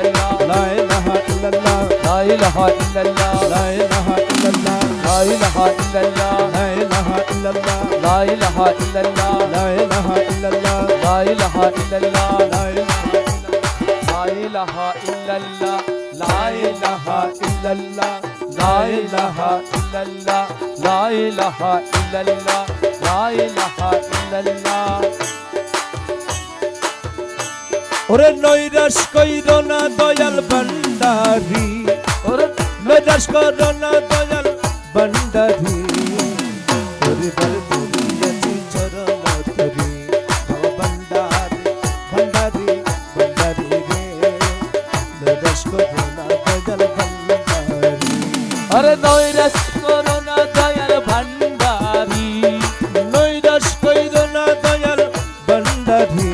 illallah, লা ইলাহা ইল্লাল্লাহ, la ilaha illallah, লা ইলাহা ইল্লাল্লাহ, la ilaha illallah, লা ইলাহা ইল্লাল্লাহ, la ilaha illallah, লা ইলাহা ইল্লাল্লাহ, la ilaha illallah, লা ইলাহা la ilaha illallah, লা ইলাহা la ilaha illallah, ইল্লাল্লাহ, la ilaha illallah, la ilaha illallah. ওরে নৈরাশ কইর না দয়াল ভান্ডারি, ওরে নৈরাশ কর না দয়াল ভান্ডারি, পরিবার দুনিয়াতে চরণ ধরি, বাবা ভান্ডারি ভান্ডারি ভান্ডারি রে, নৈরাশ কর না দয়াল ভান্ডারি, আরে নৈরাশ করো না দয়াল ভান্ডারি, নৈরাশ কইর না দয়াল ভান্ডারি,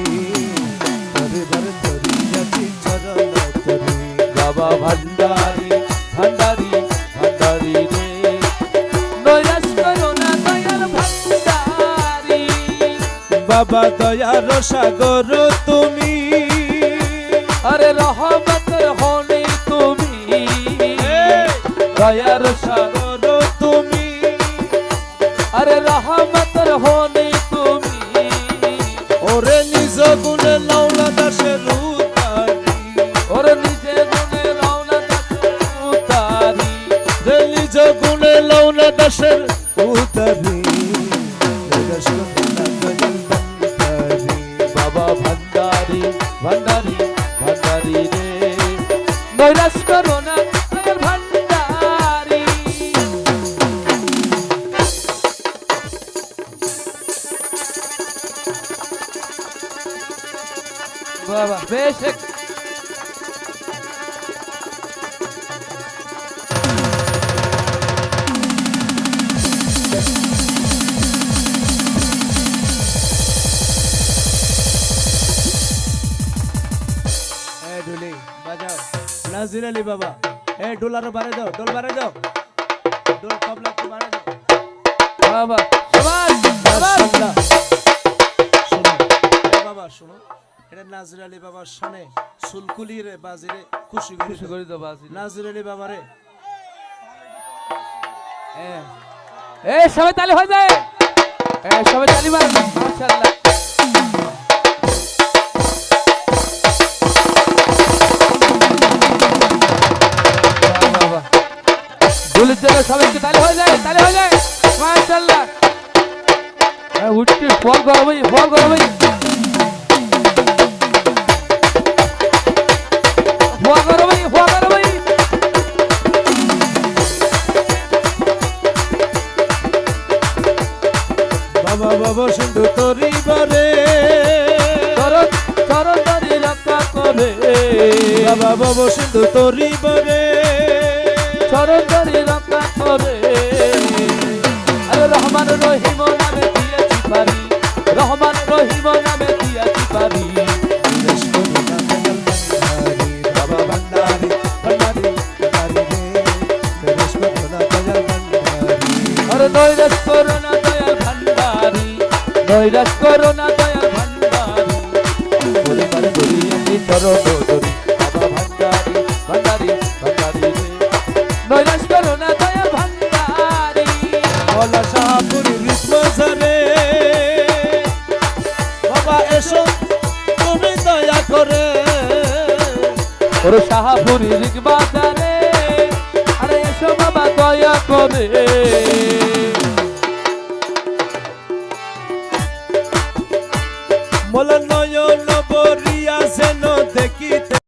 পরিবার দুনিয়াতে চরণ ধরি, বাবা ভান্ডারি ভান্ডারি ভান্ডারি রে, নৈরাশ করো না দয়াল ভান্ডারি। বাবা দয়ার সাগর তুমি, আরে রহমতের হনি তুমি, দয়ার সাগর সাগর তুমি, আরে রহমতের হনি তুমি, ওরে নিজ গুণে লাউলা দাসের উতারি, ওরে নিজে গুণে রওনা উতারি, রে নিজ গুণে লাউলা দাসের উতারি, নৈরাশ কর না দয়াল ভান্ডারি, বাবা ভান্ডারি ভান্ডারি ভান্ডারি রে, নৈরাশ করো না দয়াল ভান্ডারি। বাবা বেশ এ ঢুলি বাজাও, নাজির আলী বাবা, এ ঢোলারও বাড়ে দাও, ঢোল বাড়ে দাও, ঢোল তবলা একটু বাড়ে দাও। বাবা সবাই সবাই মাশাআল্লাহ। শোনো এ বাবা শোনো, এটা নাজির আলী বাবার শানে সুলকুলি রে বাজিরে খুশি খুশি করে দেবো আসি নাজির আলী বাবা রে, এ সবাই তালি হয়ে যায়, এ সবাই তালি মার মাশাআল্লাহ। বাবা বলে চলে সবাইকে তালি হয়ে যায়, তালি হয়ে যায় মাশাআল্লাহ। উঠতে ফল করো ভাই, ফল করো ভাই, ফল করো ভাই, ফল করো ভাই। বাবা বাবা সিন্ধু তরি বারে, চরণ চরণ ধরে রক্ষা করে, বাবা বাবা সিন্ধু তরি বারে, চরণ ধরে রক্ষা করে। আরে রহমান রহিম নামে দিয়েছি পারি, রহমান রহিম নামে দিয়েছি পারি, নৈরাশ করো না দয়াল ভান্ডারি, বাবা ভান্ডারি ভান্ডারি ভান্ডারি রে, নৈরাশ করো না দয়াল ভান্ডারি, আরে নৈরাশ করো না দয়াল ভান্ডারি, নৈরাশ করো না দয়াল ভান্ডারি, পরিবার ধরিয়েছি চরণ ধরি, বাবা ভান্ডারি ভান্ডারি ভান্ডারি রে, নৈরাশ করো না দয়াল ভান্ডারি। বলা শাহপুরি রিজবাজারে, বাবা এসো তুমি দয়া করে, ওরে শাহপুরি রিক বাজারে, আরে এসো বাবা দয়া করে, মোলা নয়ন বরিয়া